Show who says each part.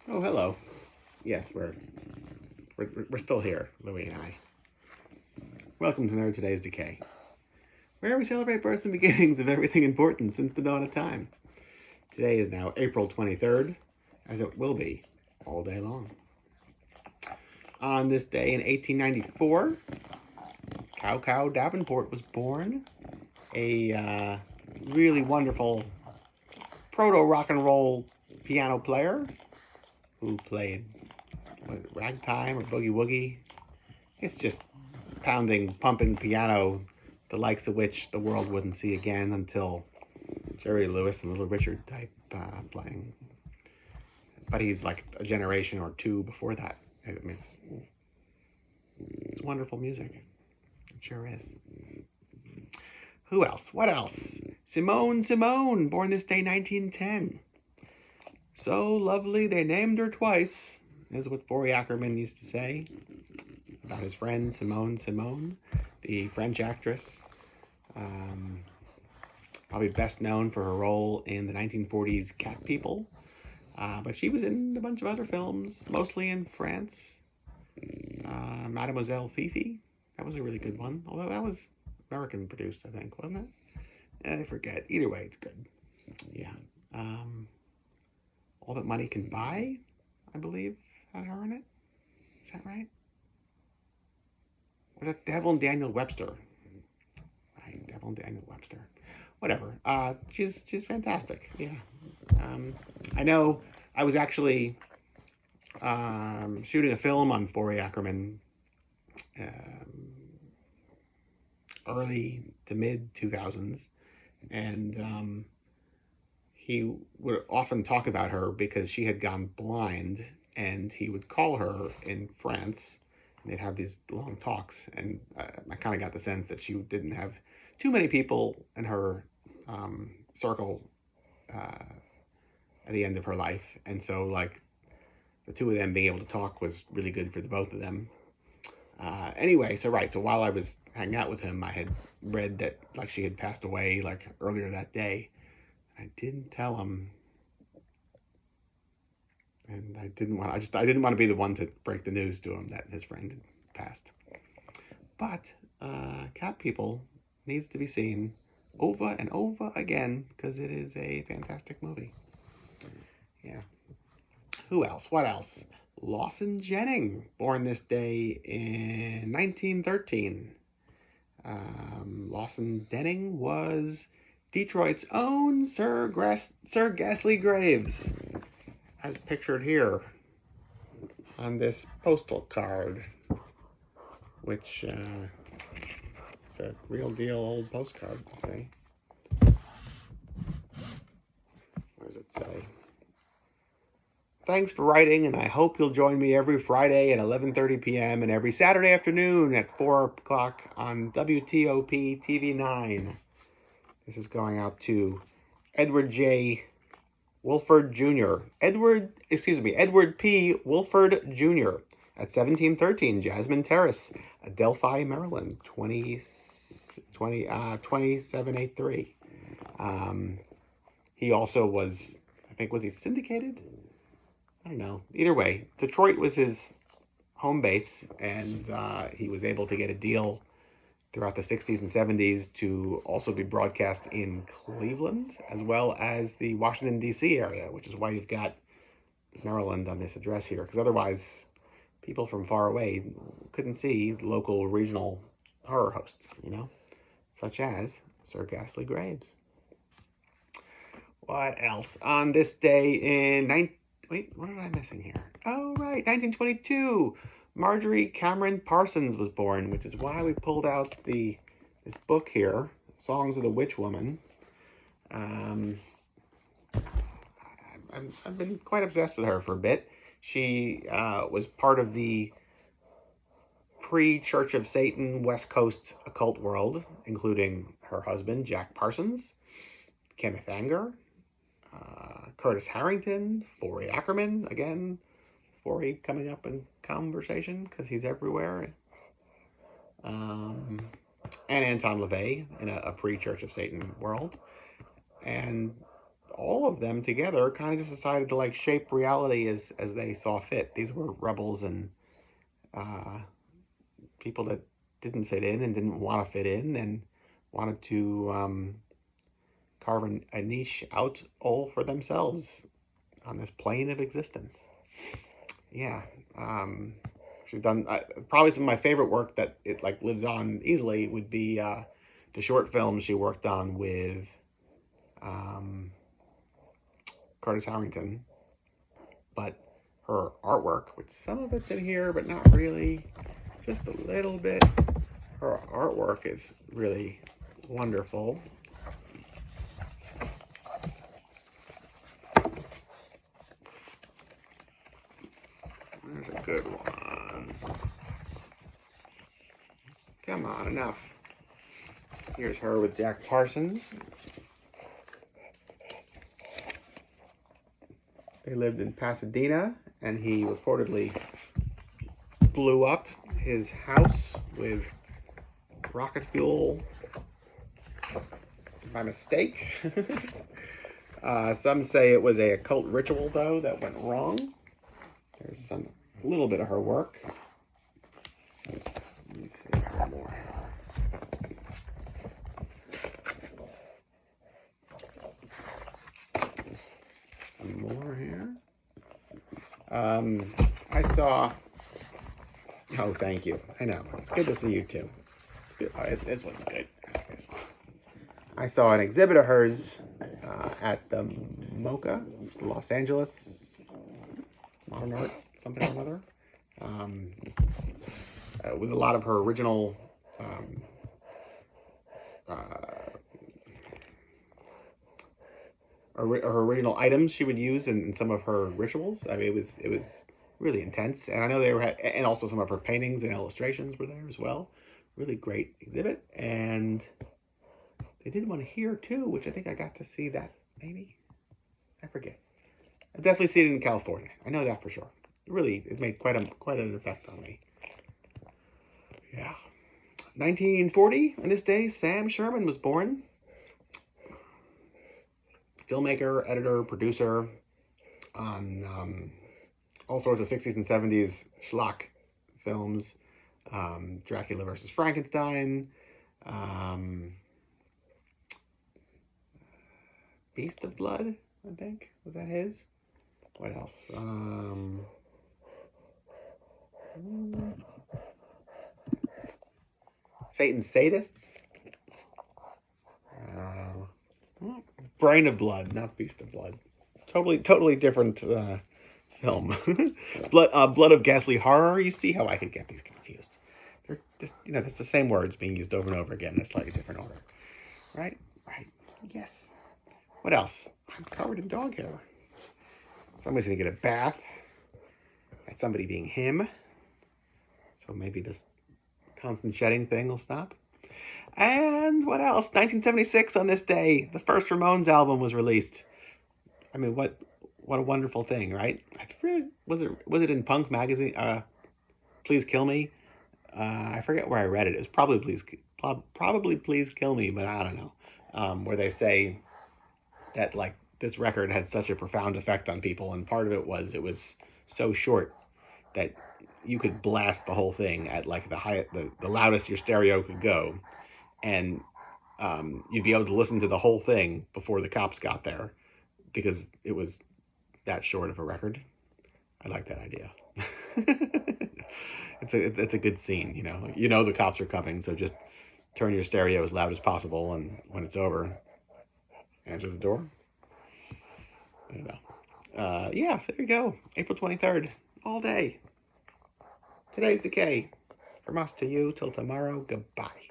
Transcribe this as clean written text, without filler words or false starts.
Speaker 1: Oh, hello. Yes, we're still here, Louie and I. Welcome to Today's Decay, where we celebrate births and beginnings of everything important since the dawn of time. Today is now April 23rd, as it will be all day long. On this day in 1894, Cow Davenport was born, a really wonderful proto rock and roll piano player who played ragtime or boogie woogie. It's just pounding, pumping piano, the likes of which the world wouldn't see again until Jerry Lewis and Little Richard type playing. But he's like a generation or two before that. I mean, it's wonderful music. It sure is. Who else? What else? Simone, born this day 1910. So lovely they named her twice, is what Forey Ackerman used to say about his friend Simone, the French actress. Probably best known for her role in the 1940s Cat People. But she was in a bunch of other films, mostly in France. Mademoiselle Fifi. That was a really good one. Although that was American produced, I think, wasn't it? I forget. Either way, it's good. Yeah. All That Money Can Buy, I believe, had her in it. Is that right? Or that Devil and Daniel Webster. Right, Devil and Daniel Webster. Whatever. She's fantastic. Yeah. I know I was actually shooting a film on Forey Ackerman early to mid 2000s, and he would often talk about her because she had gone blind, and he would call her in France, and they'd have these long talks, and I kind of got the sense that she didn't have too many people in her circle at the end of her life, and so like the two of them being able to talk was really good for the both of them. Anyway, so while I was hanging out with him, I had read that like she had passed away like earlier that day. I didn't tell him, and I didn't want to be the one to break the news to him that his friend had passed. But Cat People needs to be seen over and over again because it is a fantastic movie. Yeah. Who else? What else? Lawson Jennings, born this day in 1913. Lawson Jennings was Detroit's own Sir Ghastly Graves, as pictured here on this postal card, which it's a real deal old postcard, say. What does it say? Thanks for writing, and I hope you'll join me every Friday at 11:30 p.m. and every Saturday afternoon at 4 o'clock on WTOP TV9. This is going out to Edward J. Wolford Jr. Edward P. Wolford Jr. at 1713 Jasmine Terrace, Delphi, Maryland, 2783. He also was, I think, was he syndicated? I don't know. Either way, Detroit was his home base, and he was able to get a deal throughout the 60s and 70s to also be broadcast in Cleveland, as well as the Washington, D.C. area, which is why you've got Maryland on this address here, because otherwise people from far away couldn't see local regional horror hosts, such as Sir Ghastly Graves. What else? On this day in wait, what am I missing here? Oh, right, 1922. Marjorie Cameron Parsons was born, which is why we pulled out this book here, Songs of the Witch Woman. I've been quite obsessed with her for a bit. She was part of the pre-Church of Satan West Coast occult world, including her husband, Jack Parsons, Kenneth Anger, Curtis Harrington, Forey Ackerman, again, Forey coming up in conversation because he's everywhere, and Anton LaVey in a pre-Church of Satan world, and all of them together kind of just decided to like shape reality as they saw fit. These were rebels and people that didn't fit in and didn't want to fit in and wanted to carve a niche out all for themselves on this plane of existence. Yeah. She's done probably some of my favorite work that it like lives on easily would be the short films she worked on with Curtis Harrington. But her artwork, which some of it's in here, but not really, just a little bit. Her artwork is really wonderful. There's a good one. Come on, enough. Here's her with Jack Parsons. They lived in Pasadena, and he reportedly blew up his house with rocket fuel by mistake. Some say it was a occult ritual, though, that went wrong. There's a little bit of her work. Let me see one more. Some more here. I saw. Oh, thank you. I know. It's good to see you too. This one's good. I saw an exhibit of hers at the MoCA, Los Angeles Modern Art, something or another, with a lot of her original her original items she would use in some of her rituals. I mean, it was really intense, and I know and also some of her paintings and illustrations were there as well. Really great exhibit, and they did one here too, which I think I got to see that, maybe. I forget. I've definitely seen it in California. I know that for sure. It made quite an effect on me. Yeah. 1940, on this day, Sam Sherman was born. Filmmaker, editor, producer on all sorts of 60s and 70s schlock films. Dracula versus Frankenstein. Beast of Blood, I think. Was that his? What else? Satan's Sadists. Brain of Blood, not Beast of Blood. Totally different film. Blood of Ghastly Horror. You see how I could get these confused. They're just, it's the same words being used over and over again in a slightly different order. Right? Right. Yes. What else? I'm covered in dog hair. Somebody's going to get a bath. That's somebody being him. So maybe this constant shedding thing will stop. And what else? 1976, on this day, the first Ramones album was released. I mean, what a wonderful thing, right? Was it in Punk magazine? Please Kill Me. I forget where I read it. It was probably Please Kill Me, but I don't know. Where they say that like this record had such a profound effect on people, and part of it was so short that you could blast the whole thing at like the loudest your stereo could go, and you'd be able to listen to the whole thing before the cops got there because it was that short of a record. I like that idea. It's a good scene, the cops are coming, so just turn your stereo as loud as possible, and when it's over, answer the door. I don't know. Yeah, so there you go. April 23rd, all day. Today's Decay. From us to you, till tomorrow, goodbye.